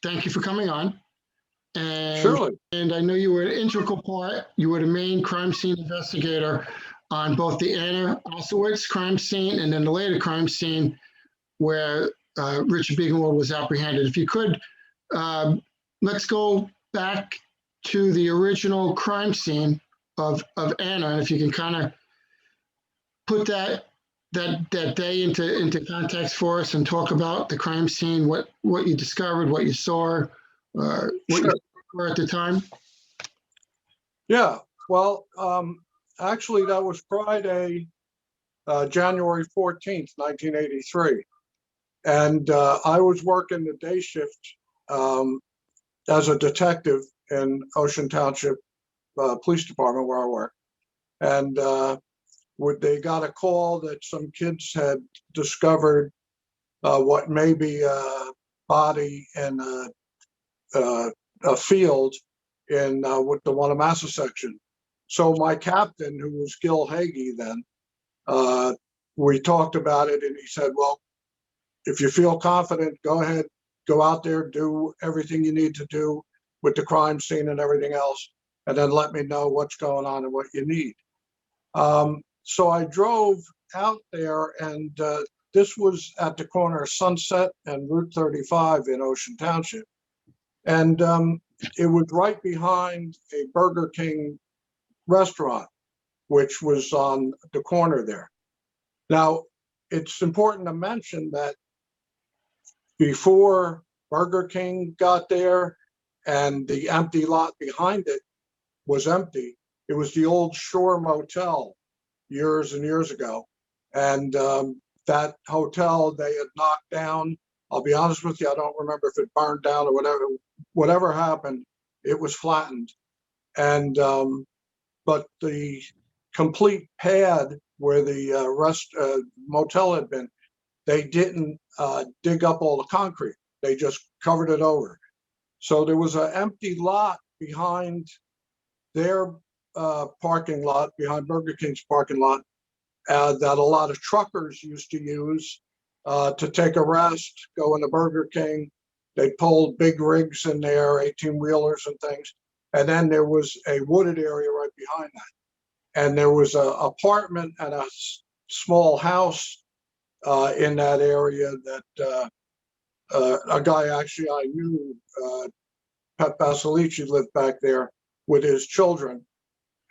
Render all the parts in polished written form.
thank you for coming on. Surely. And I know you were an integral part. You were the main crime scene investigator on both the Anna Osowitz crime scene and then the later crime scene where Richard Biegenwald was apprehended. If you could, let's go back to the original crime scene of Anna, and if you can kind of put that day into context for us and talk about the crime scene, what you discovered, what you saw, what Sure. you were at the time. Yeah, well, actually, that was Friday, January 14th, 1983. And I was working the day shift as a detective in Ocean Township Police Department where I work. And they got a call that some kids had discovered what may be a body in a field in with the Wanamassa section. So my captain, who was Gil Hagee then, we talked about it, and he said, well, if you feel confident, go ahead, go out there, do everything you need to do with the crime scene and everything else, and then let me know what's going on and what you need. So I drove out there, and this was at the corner of Sunset and Route 35 in Ocean Township. And it was right behind a Burger King restaurant, which was on the corner there. Now, it's important to mention that before Burger King got there and the empty lot behind it was empty, it was the old Shore Motel years and years ago. And that hotel they had knocked down. I'll be honest with you, I don't remember if it burned down or whatever. Whatever happened, it was flattened. And but the complete pad where the motel had been, they didn't dig up all the concrete. They just covered it over. So there was an empty lot behind their parking lot, behind Burger King's parking lot, that a lot of truckers used to use to take a rest, go into Burger King. They pulled big rigs in there, 18-wheelers and things. And then there was a wooded area right behind that. And there was an apartment and a small house in that area that a guy actually I knew, Pep Basilici, lived back there with his children.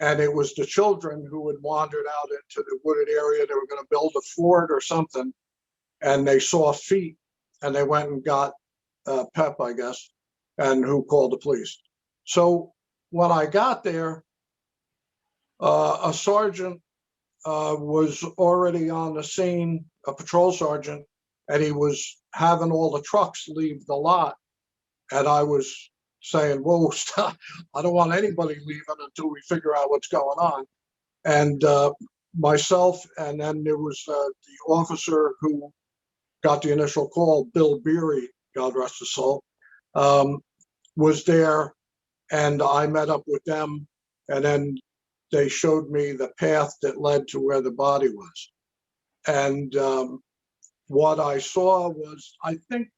And it was the children who had wandered out into the wooded area. They were going to build a fort or something. And they saw feet, and they went and got Pep, I guess, and who called the police. So when I got there, a sergeant was already on the scene, a patrol sergeant, and he was having all the trucks leave the lot. And I was saying, whoa, stop. I don't want anybody leaving until we figure out what's going on. And myself, and then there was the officer who got the initial call, Bill Beery, God rest his soul, was there, and I met up with them, and then they showed me the path that led to where the body was. And what I saw was, I think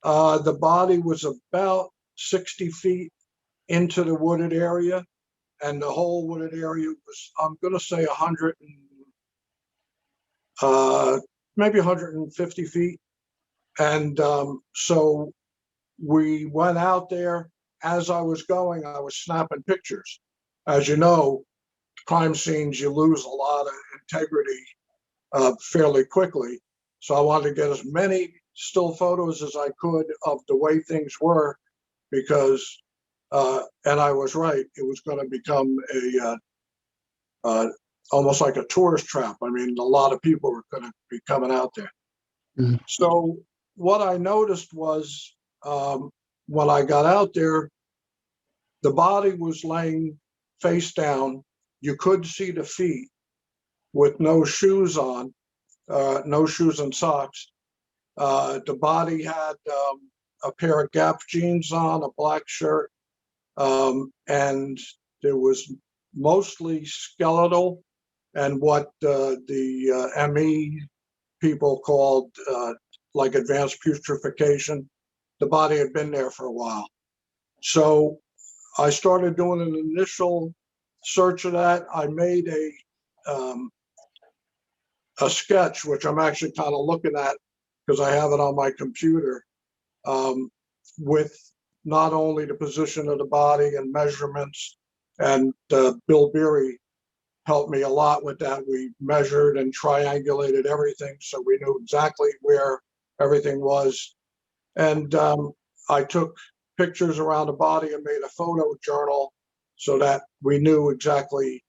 the body was about 60 feet into the wooded area, and the whole wooded area was, I'm going to say 100 and maybe 150 feet. And so we went out there. As I was going, I was snapping pictures. As you know, crime scenes, you lose a lot of integrity fairly quickly. So I wanted to get as many still photos as I could of the way things were, because, and I was right, it was going to become almost like a tourist trap. I mean, a lot of people were going to be coming out there. Mm-hmm. So what I noticed was when I got out there, the body was laying face down. You could see the feet with no shoes on, no shoes and socks. The body had a pair of Gap jeans on, a black shirt, and there was mostly skeletal and what the ME people called like advanced putrefaction. the body had been there for a while. So I started doing an initial search of that. I made a sketch, which I'm actually kind of looking at because I have it on my computer, with not only the position of the body and measurements, and Bill Beery helped me a lot with that. We measured and triangulated everything so we knew exactly where everything was. And I took pictures around the body and made a photo journal so that we knew exactly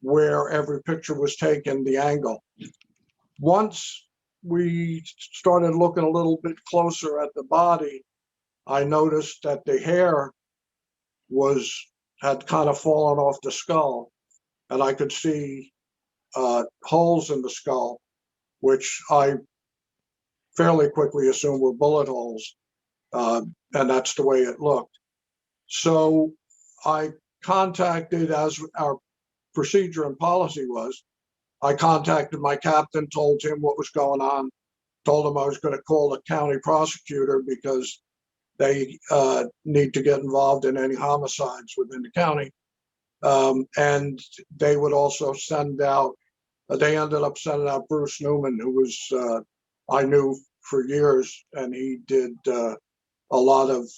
where every picture was taken, the angle. Once we started looking a little bit closer at the body, I noticed that the hair had kind of fallen off the skull, and I could see holes in the skull, which I fairly quickly assumed were bullet holes, and that's the way it looked. So I contacted, as our procedure and policy was, I contacted my captain, told him what was going on, told him I was going to call the county prosecutor because they need to get involved in any homicides within the county. And they would also send out, they ended up sending out Bruce Newman, who was, I knew for years, and he did a lot of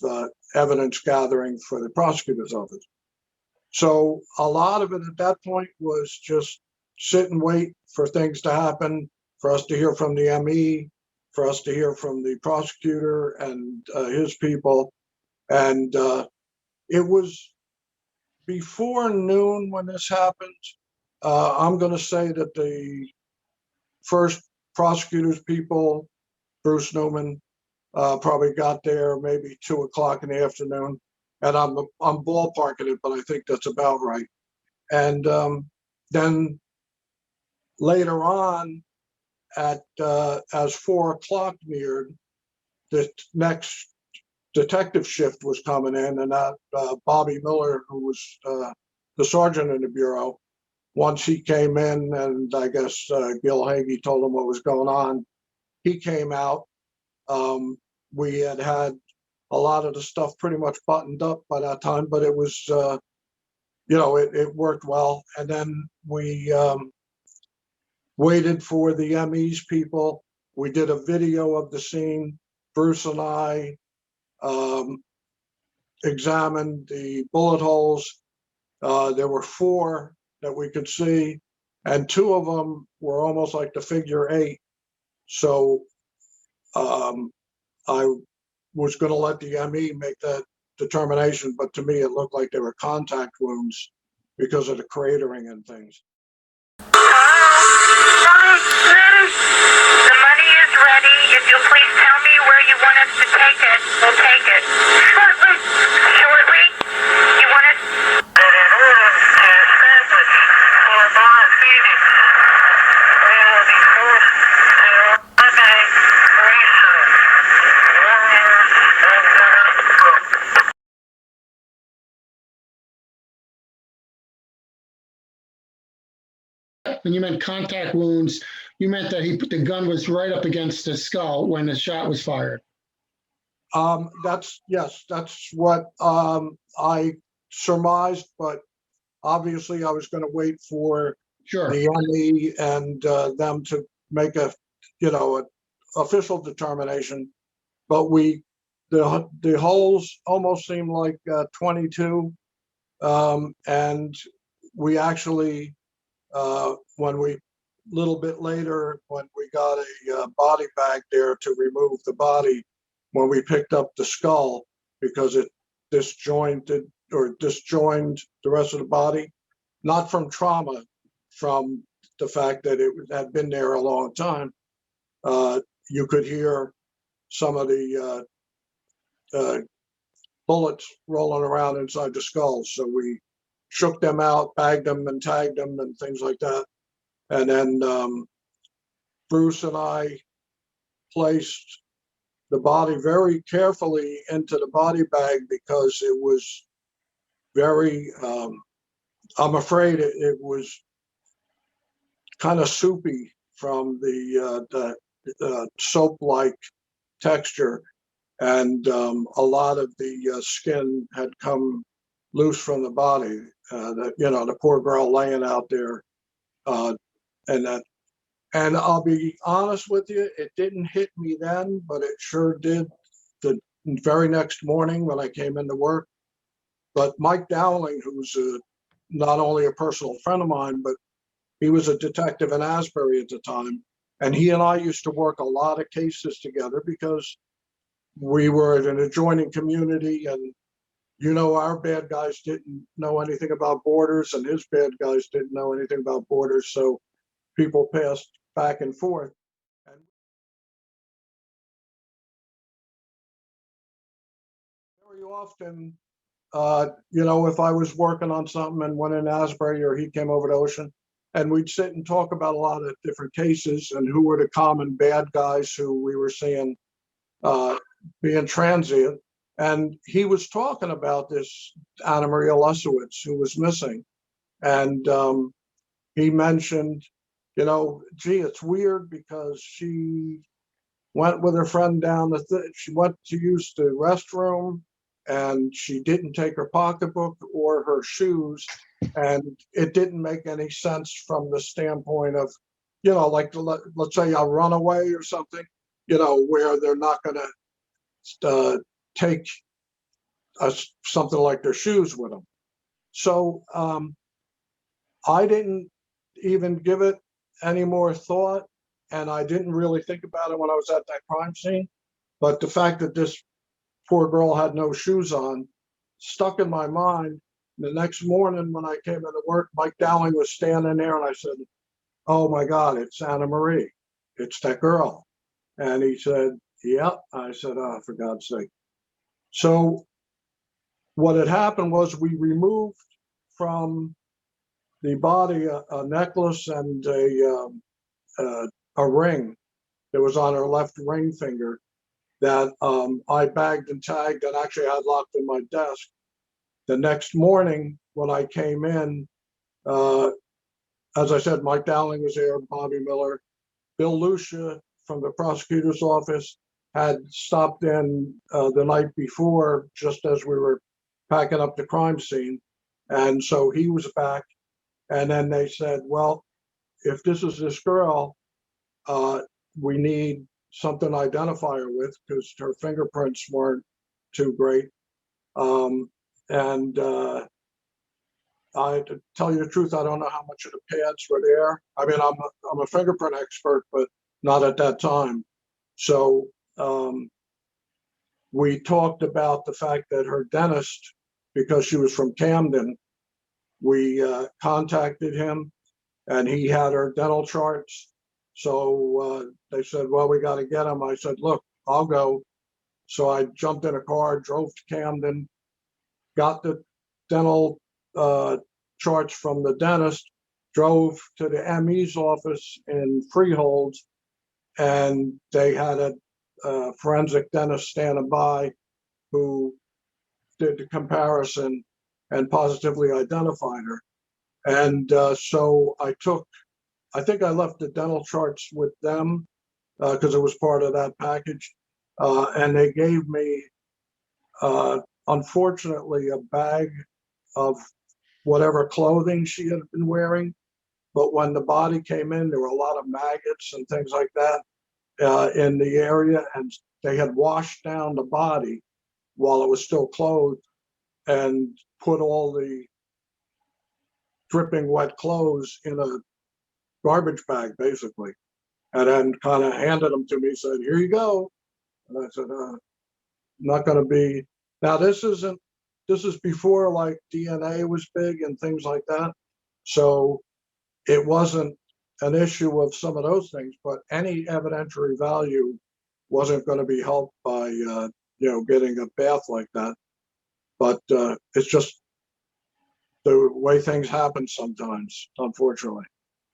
evidence gathering for the prosecutor's office. So a lot of it at that point was just sit and wait for things to happen, for us to hear from the ME, for us to hear from the prosecutor and his people. And it was before noon when this happened. I'm going to say that the first prosecutor's people, Bruce Newman, probably got there maybe 2 o'clock in the afternoon. And I'm ballparking it, but I think that's about right. And then later on, as 4 o'clock neared, the next detective shift was coming in, and that Bobby Miller, who was the sergeant in the bureau, once he came in, and I guess Gil Hagee told him what was going on, he came out. We had a lot of the stuff pretty much buttoned up by that time, but it was, it worked well. And then we waited for the ME's people. We did a video of the scene. Bruce and I examined the bullet holes. There were 4 that we could see, and 2 of them were almost like the figure 8. So I was going to let the ME make that determination, but to me it looked like they were contact wounds because of the cratering and things. The money is ready. If you'll please tell me where you want us to take it, we'll take it. Shortly? Shortly? You want us? That in order to establish for bond feeding, we will be forced to eliminate research. Warriors of the When you meant contact wounds, you meant that the gun was right up against the skull when the shot was fired. That's what I surmised, but obviously I was going to wait for Sure. the ME and them to make an official determination. But the holes almost seemed like 22, and we actually when we little bit later when we got a body bag there to remove the body, when we picked up the skull because it disjoined the rest of the body, not from trauma, from the fact that it had been there a long time. You could hear some of the bullets rolling around inside the skull. So we shook them out, bagged them and tagged them and things like that. And then Bruce and I placed the body very carefully into the body bag because it was very, I'm afraid it was kind of soupy from the soap-like texture. and a lot of the skin had come loose from the body. The poor girl laying out there, and that. And I'll be honest with you, it didn't hit me then, but it sure did the very next morning when I came into work. But Mike Dowling, who's not only a personal friend of mine, but he was a detective in Asbury at the time. And he and I used to work a lot of cases together because we were in an adjoining community, and our bad guys didn't know anything about borders, and his bad guys didn't know anything about borders. So people passed back and forth. And very often, if I was working on something and went in Asbury or he came over to Ocean, and we'd sit and talk about a lot of different cases and who were the common bad guys who we were seeing being transient. And he was talking about this Anna Maria Lesowitz who was missing. And he mentioned, gee, it's weird because she went with her friend down she went to use the restroom and she didn't take her pocketbook or her shoes. And it didn't make any sense from the standpoint of, like let's say a runaway or something, where they're not going to take something like their shoes with them. So I didn't even give it any more thought, and I didn't really think about it when I was at that crime scene. But the fact that this poor girl had no shoes on stuck in my mind. The next morning when I came into work, Mike Dowling was standing there, and I said, "Oh my God, it's Anna Marie. It's that girl." And he said, "Yep." I said, "Oh, for God's sake." So what had happened was we removed from the body a necklace and a ring that was on her left ring finger that I bagged and tagged and actually had locked in my desk. The next morning when I came in, as I said, Mike Dowling was there, Bobby Miller, Bill Lucia from the prosecutor's office had stopped in the night before just as we were packing up the crime scene. And so he was back. And then they said, well, if this is this girl, we need something to identify her with because her fingerprints weren't too great. And to tell you the truth, I don't know how much of the pads were there. I mean, I'm a fingerprint expert, but not at that time. So we talked about the fact that her dentist, because she was from Camden, we contacted him and he had her dental charts. So they said, well, we got to get them. I said, look, I'll go. So I jumped in a car, drove to Camden, got the dental charts from the dentist, drove to the ME's office in Freehold, and they had a forensic dentist standing by who did the comparison and positively identified her. And so I think I left the dental charts with them because it was part of that package. And they gave me, unfortunately, a bag of whatever clothing she had been wearing. But when the body came in, there were a lot of maggots and things like that in the area. And they had washed down the body while it was still clothed and put all the dripping wet clothes in a garbage bag, basically, and then kind of handed them to me, said, here you go. And I said, not going to be. Now, this is before like DNA was big and things like that. So it wasn't an issue of some of those things, but any evidentiary value wasn't going to be helped by, getting a bath like that. But it's just the way things happen sometimes, unfortunately.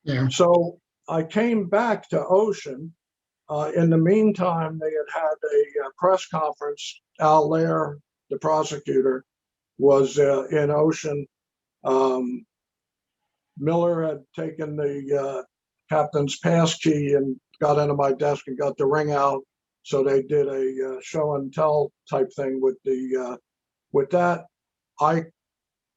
Yeah. So I came back to Ocean. In the meantime, they had a press conference. Al Lair, the prosecutor, was in Ocean. Miller had taken the captain's pass key and got into my desk and got the ring out So they did a show and tell type thing with that. I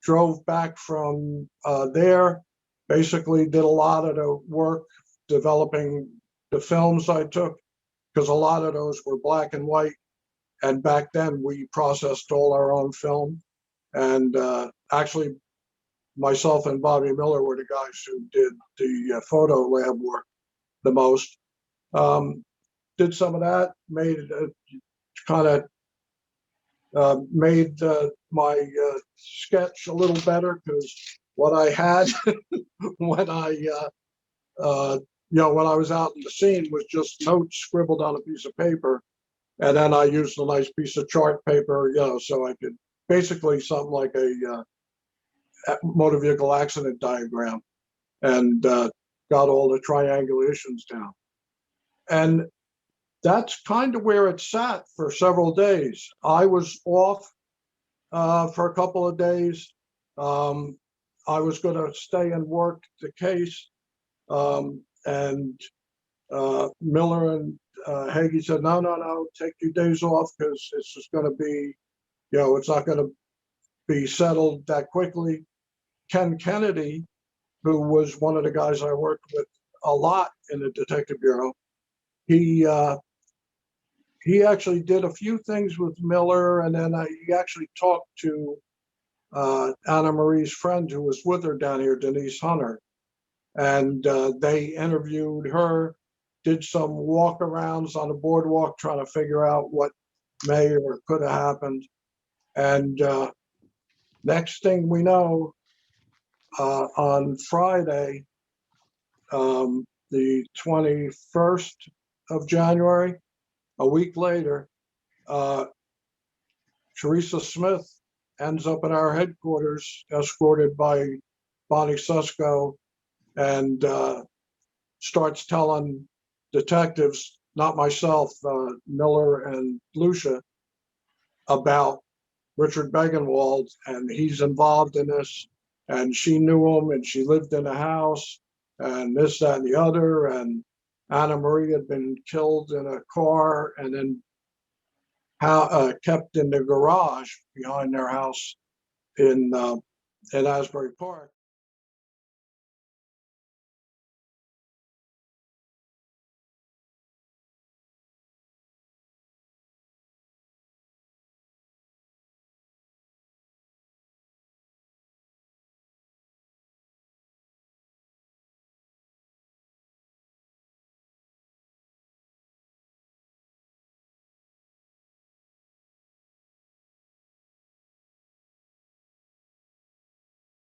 drove back from there, basically did a lot of the work developing the films I took, because a lot of those were black and white. And back then we processed all our own film. And actually, myself and Bobby Miller were the guys who did the photo lab work the most. Did some of that, made my sketch a little better, because what I had when when I was out in the scene was just notes scribbled on a piece of paper, and then I used a nice piece of chart paper, so I could basically something like a motor vehicle accident diagram, and got all the triangulations down. And that's kind of where it sat for several days. I was off for a couple of days. I was going to stay and work the case. And Miller and Hagee said, no, take 2 days off, because it's just going to be, it's not going to be settled that quickly. Ken Kennedy, who was one of the guys I worked with a lot in the Detective Bureau, he actually did a few things with Miller, and then he actually talked to Anna Marie's friend who was with her down here, Denise Hunter, and they interviewed her, did some walkarounds on the boardwalk trying to figure out what may or could have happened. And next thing we know, on Friday, the 21st of January, a week later, Teresa Smith ends up at our headquarters, escorted by Bonnie Susko, and starts telling detectives, not myself, Miller and Lucia, about Richard Biegenwald, and he's involved in this, and she knew him, and she lived in the house, and this, that, and the other, and Anna Marie had been killed in a car and then kept in the garage behind their house in Asbury Park.